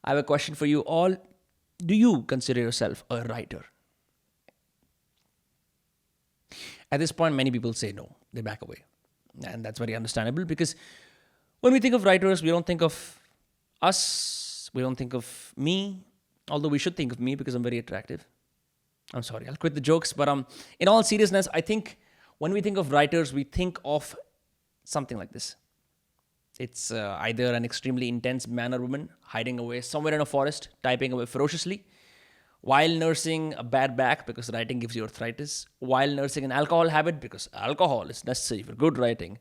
I have a question for you all. Do you consider yourself a writer? At this point, many people say no, they back away. And that's very understandable because when we think of writers, we don't think of us, we don't think of me, although we should think of me because I'm very attractive. I'm sorry, I'll quit the jokes, but in all seriousness, I think when we think of writers, we think of something like this. It's either an extremely intense man or woman hiding away somewhere in a forest, typing away ferociously, while nursing a bad back because writing gives you arthritis, while nursing an alcohol habit because alcohol is necessary for good writing,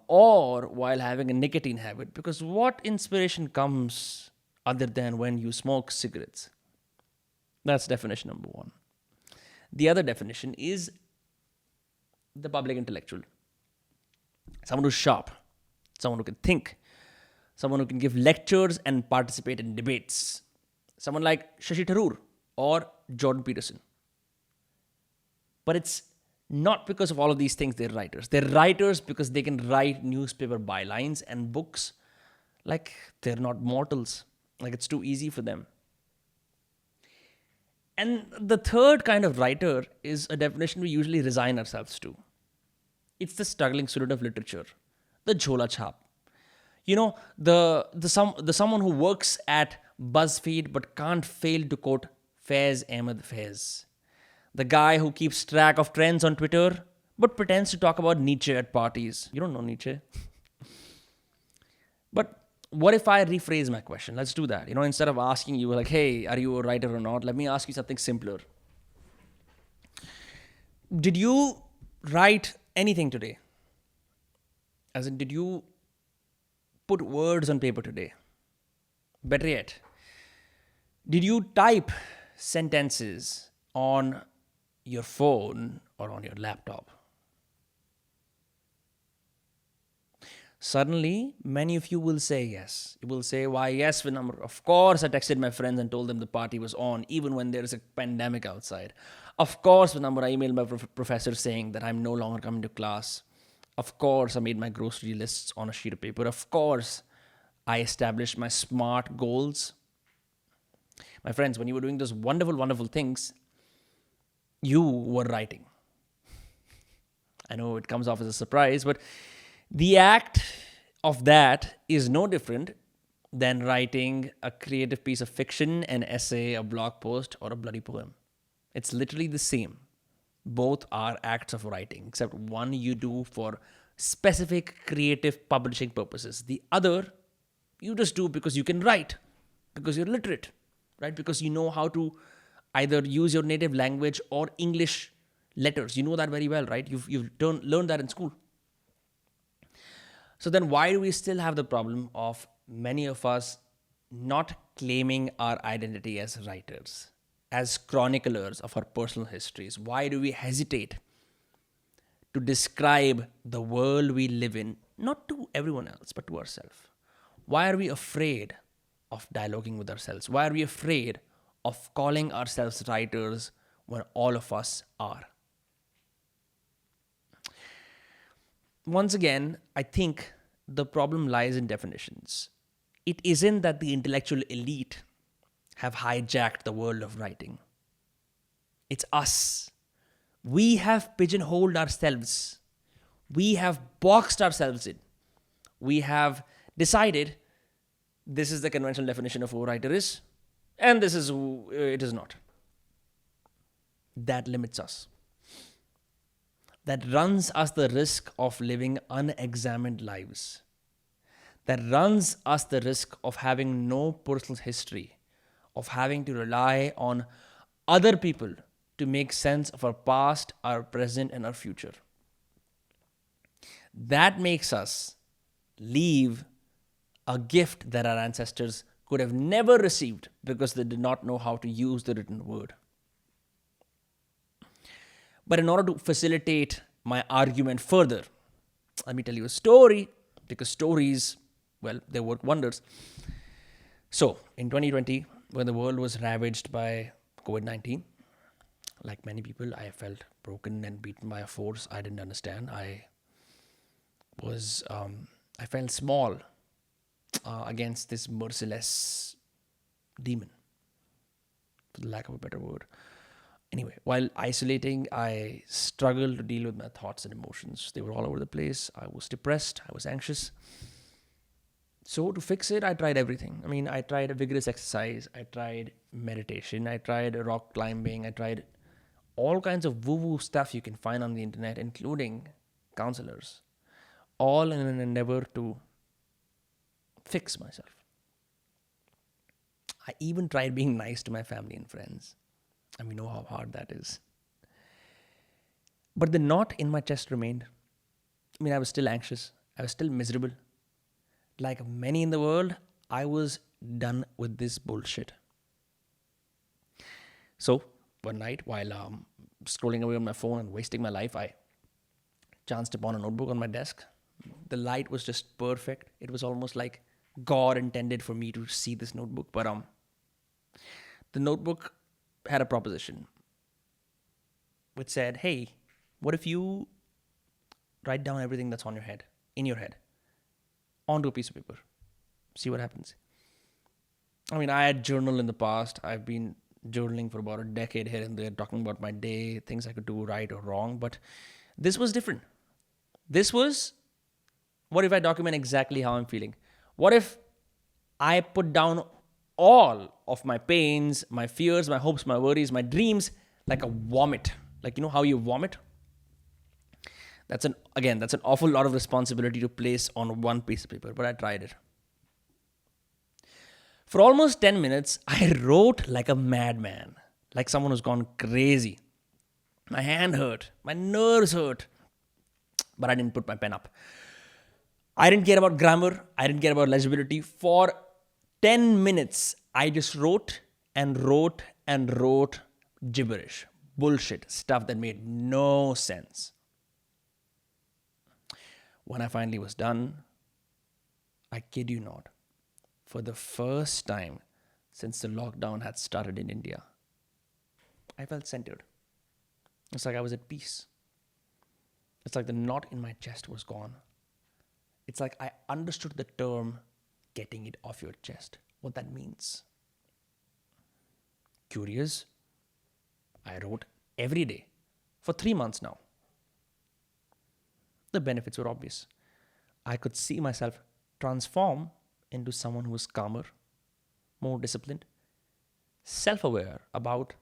or while having a nicotine habit because what inspiration comes other than when you smoke cigarettes? That's definition number one. The other definition is the public intellectual, someone who's sharp, someone who can think, someone who can give lectures and participate in debates, someone like Shashi Tharoor or Jordan Peterson. But it's not because of all of these things they're writers. They're writers because they can write newspaper bylines and books like they're not mortals, like it's too easy for them. And the third kind of writer is a definition we usually resign ourselves to. It's the struggling student of literature, the Jhola Chhap. You know, the someone who works at BuzzFeed but can't fail to quote Faiz Ahmed Faiz. The guy who keeps track of trends on Twitter but pretends to talk about Nietzsche at parties. You don't know Nietzsche. But what if I rephrase my question? Let's do that. Instead of asking you, like, hey, are you a writer or not? Let me ask you something simpler. Did you write anything today? As in, did you put words on paper today? Better yet, did you type sentences on your phone or on your laptop? Suddenly, many of you will say yes. You will say, why, yes, Vinamr. Of course, I texted my friends and told them the party was on, even when there is a pandemic outside. Of course, Vinamr, I emailed my professor saying that I'm no longer coming to class. Of course, I made my grocery lists on a sheet of paper. Of course, I established my SMART goals. My friends, when you were doing those wonderful, wonderful things, you were writing. I know it comes off as a surprise, but the act of that is no different than writing a creative piece of fiction, an essay, a blog post, or a bloody poem. It's literally the same. Both are acts of writing, except one you do for specific creative publishing purposes. The other, you just do because you can write, because you're literate, right? Because you know how to either use your native language or English letters. You know that very well, right? You've learned that in school. So then why do we still have the problem of many of us not claiming our identity as writers, as chroniclers of our personal histories? Why do we hesitate to describe the world we live in, not to everyone else, but to ourselves? Why are we afraid of dialoguing with ourselves? Why are we afraid of calling ourselves writers when all of us are? Once again, I think the problem lies in definitions. It isn't that the intellectual elite have hijacked the world of writing. It's us. We have pigeonholed ourselves. We have boxed ourselves in. We have decided this is the conventional definition of who a writer is, and this is who it is not. That limits us. That runs us the risk of living unexamined lives. That runs us the risk of having no personal history, of having to rely on other people to make sense of our past, our present, and our future. That makes us leave a gift that our ancestors could have never received because they did not know how to use the written word. But in order to facilitate my argument further, let me tell you a story, because stories, well, they work wonders. So, in 2020, when the world was ravaged by COVID-19, like many people, I felt broken and beaten by a force I didn't understand. I felt small against this merciless demon, for the lack of a better word. Anyway, while isolating, I struggled to deal with my thoughts and emotions. They were all over the place. I was depressed. I was anxious. So, to fix it, I tried everything. I mean, I tried a vigorous exercise. I tried meditation. I tried rock climbing. I tried all kinds of woo woo stuff you can find on the internet, including counselors, all in an endeavor to fix myself. I even tried being nice to my family and friends. And we know how hard that is. But the knot in my chest remained. I mean, I was still anxious. I was still miserable. Like many in the world, I was done with this bullshit. So, one night, while scrolling away on my phone and wasting my life, I chanced upon a notebook on my desk. The light was just perfect. It was almost like God intended for me to see this notebook. But the notebook had a proposition which said, hey, what if you write down everything that's on your head, in your head, onto a piece of paper? See what happens. I mean, I had journaled in the past. I've been journaling for about a decade here and there, talking about my day, things I could do right or wrong. But this was different. This was, what if I document exactly how I'm feeling? What if I put down all of my pains, my fears, my hopes, my worries, my dreams, like a vomit? Like, you know how you vomit? That's an awful lot of responsibility to place on one piece of paper, but I tried it. For almost 10 minutes, I wrote like a madman, like someone who's gone crazy. My hand hurt, my nerves hurt, but I didn't put my pen up. I didn't care about grammar, I didn't care about legibility. For 10 minutes, I just wrote and wrote and wrote gibberish, bullshit, stuff that made no sense. When I finally was done, I kid you not, for the first time since the lockdown had started in India, I felt centered. It's like I was at peace. It's like the knot in my chest was gone. It's like I understood the term getting it off your chest, what that means. Curious, I wrote every day for 3 months now. The benefits were obvious. I could see myself transform into someone who was calmer, more disciplined, self-aware about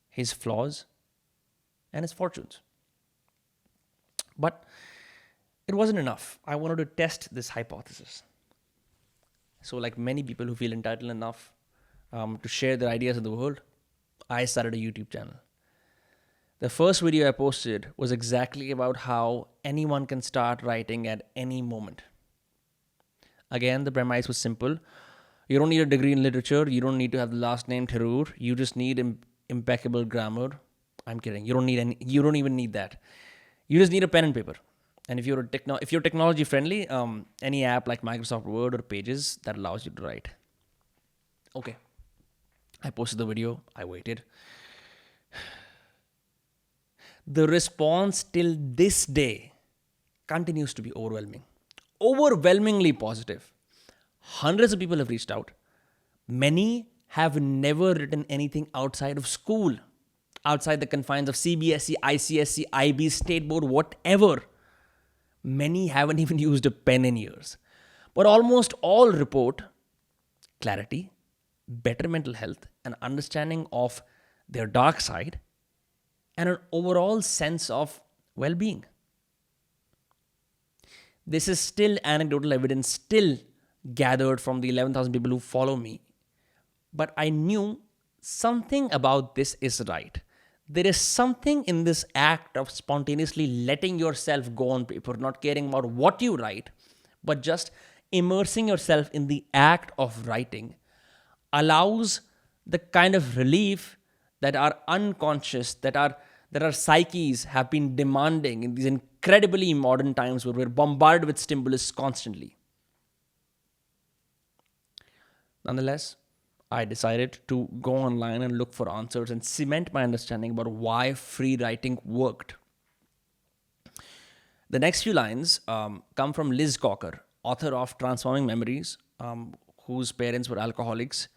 his flaws and his fortunes. But it wasn't enough. I wanted to test this hypothesis. So, like many people who feel entitled enough to share their ideas with the world, I started a YouTube channel. The first video I posted was exactly about how anyone can start writing at any moment. Again, the premise was simple. You don't need a degree in literature. You don't need to have the last name Tharoor. You just need impeccable grammar. I'm kidding. You don't even need that. You just need a pen and paper. And if you're technology friendly, any app like Microsoft Word or Pages that allows you to write. Okay. I posted the video. I waited. The response till this day continues to be overwhelming. Overwhelmingly positive. Hundreds of people have reached out. Many have never written anything outside of school, outside the confines of CBSE, ICSE, IB, State Board, whatever. Many haven't even used a pen in years. But almost all report clarity, better mental health, an understanding of their dark side, and an overall sense of well-being. This is still anecdotal evidence, still gathered from the 11,000 people who follow me. But I knew something about this is right. There is something in this act of spontaneously letting yourself go on paper, not caring about what you write, but just immersing yourself in the act of writing, allows the kind of relief that our unconscious, that our psyches have been demanding in these incredibly modern times where we're bombarded with stimulus constantly. Nonetheless, I decided to go online and look for answers and cement my understanding about why free writing worked. The next few lines come from Liz Cocker, author of Transforming Memories, whose parents were alcoholics,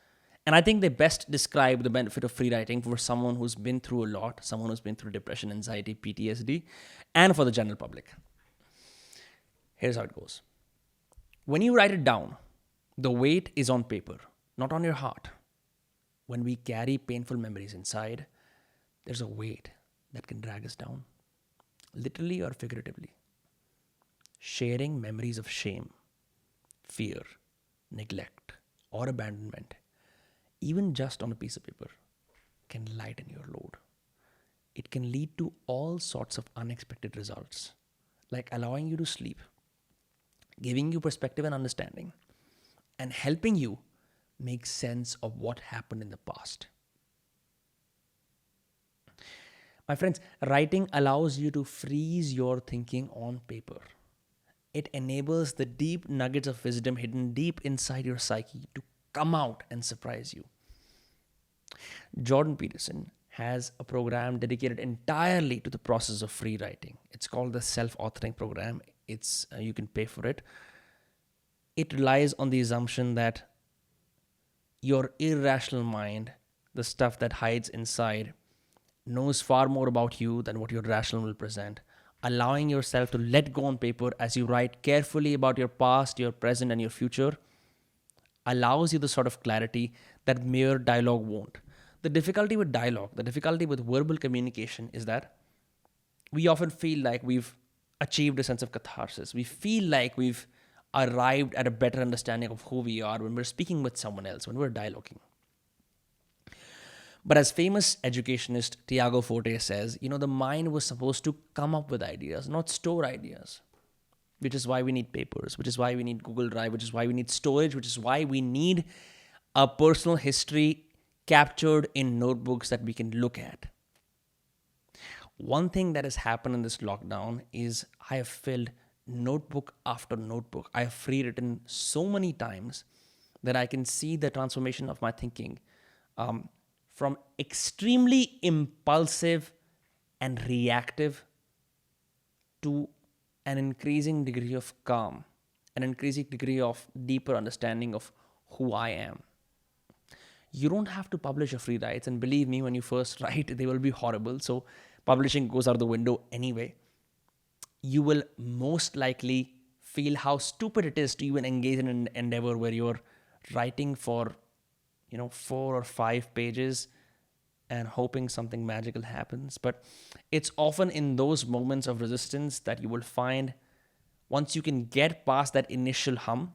And I think they best describe the benefit of free writing for someone who's been through a lot, someone who's been through depression, anxiety, PTSD, and for the general public. Here's how it goes. When you write it down, the weight is on paper, not on your heart. When we carry painful memories inside, there's a weight that can drag us down, literally or figuratively. Sharing memories of shame, fear, neglect, or abandonment, even just on a piece of paper, can lighten your load. It can lead to all sorts of unexpected results, like allowing you to sleep, giving you perspective and understanding, and helping you make sense of what happened in the past. My friends, writing allows you to freeze your thinking on paper. It enables the deep nuggets of wisdom hidden deep inside your psyche to come out and surprise you. Jordan Peterson has a program dedicated entirely to the process of free writing. It's called the self-authoring program. It's you can pay for it. It relies on the assumption that your irrational mind, the stuff that hides inside, knows far more about you than what your rational will present. Allowing yourself to let go on paper as you write carefully about your past, your present, and your future allows you the sort of clarity that mere dialogue won't. The difficulty with dialogue, the difficulty with verbal communication is that we often feel like we've achieved a sense of catharsis. We feel like we've arrived at a better understanding of who we are when we're speaking with someone else, when we're dialoguing. But as famous educationist Tiago Forte says, the mind was supposed to come up with ideas, not store ideas, which is why we need papers, which is why we need Google Drive, which is why we need storage, which is why we need a personal history captured in notebooks that we can look at. One thing that has happened in this lockdown is I have filled notebook after notebook. I have free written so many times that I can see the transformation of my thinking from extremely impulsive and reactive to an increasing degree of calm, an increasing degree of deeper understanding of who I am. You don't have to publish your free writes, and believe me, when you first write, they will be horrible. So publishing goes out the window anyway. You will most likely feel how stupid it is to even engage in an endeavor where you're writing for 4 or 5 pages and hoping something magical happens. But it's often in those moments of resistance that you will find, once you can get past that initial hum,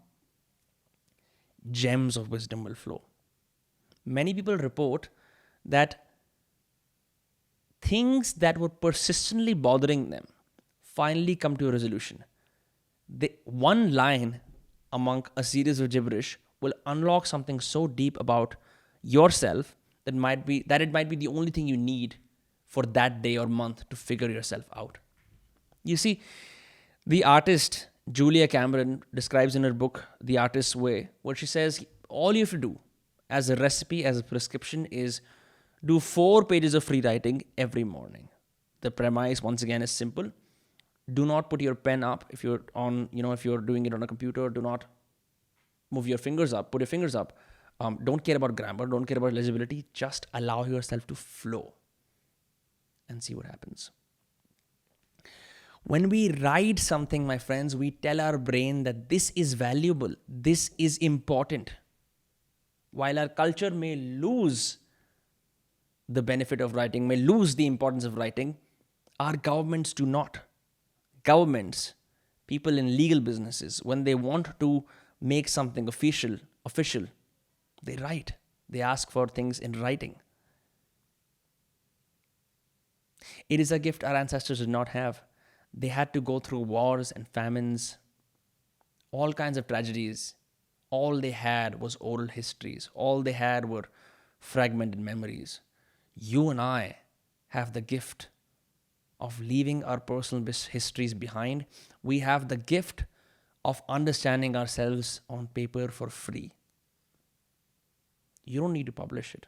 gems of wisdom will flow. Many people report that things that were persistently bothering them finally come to a resolution. One line among a series of gibberish will unlock something so deep about yourself that it might be the only thing you need for that day or month to figure yourself out. You see, the artist Julia Cameron describes in her book The Artist's Way, where she says all you have to do as a recipe, as a prescription, is do 4 pages of free writing every morning. The premise, once again, is simple. Do not put your pen up if you're doing it on a computer. Do not move your fingers up. Put your fingers up. Don't care about grammar. Don't care about legibility. Just allow yourself to flow and see what happens. When we write something, my friends, we tell our brain that this is valuable. This is important. While our culture may lose the benefit of writing, may lose the importance of writing, our governments do not. Governments, people in legal businesses, when they want to make something official, they write. They ask for things in writing. It is a gift our ancestors did not have. They had to go through wars and famines, all kinds of tragedies. All they had was oral histories. All they had were fragmented memories. You and I have the gift of leaving our personal histories behind. We have the gift of understanding ourselves on paper for free. You don't need to publish it.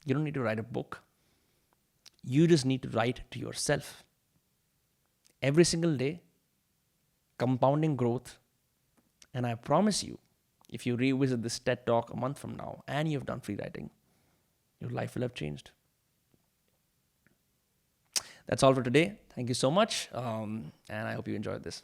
You don't need to write a book. You just need to write to yourself. Every single day, compounding growth. And I promise you, If you revisit this TED talk a month from now and you've done free writing, your life will have changed. That's all for today. Thank you so much. And I hope you enjoyed this.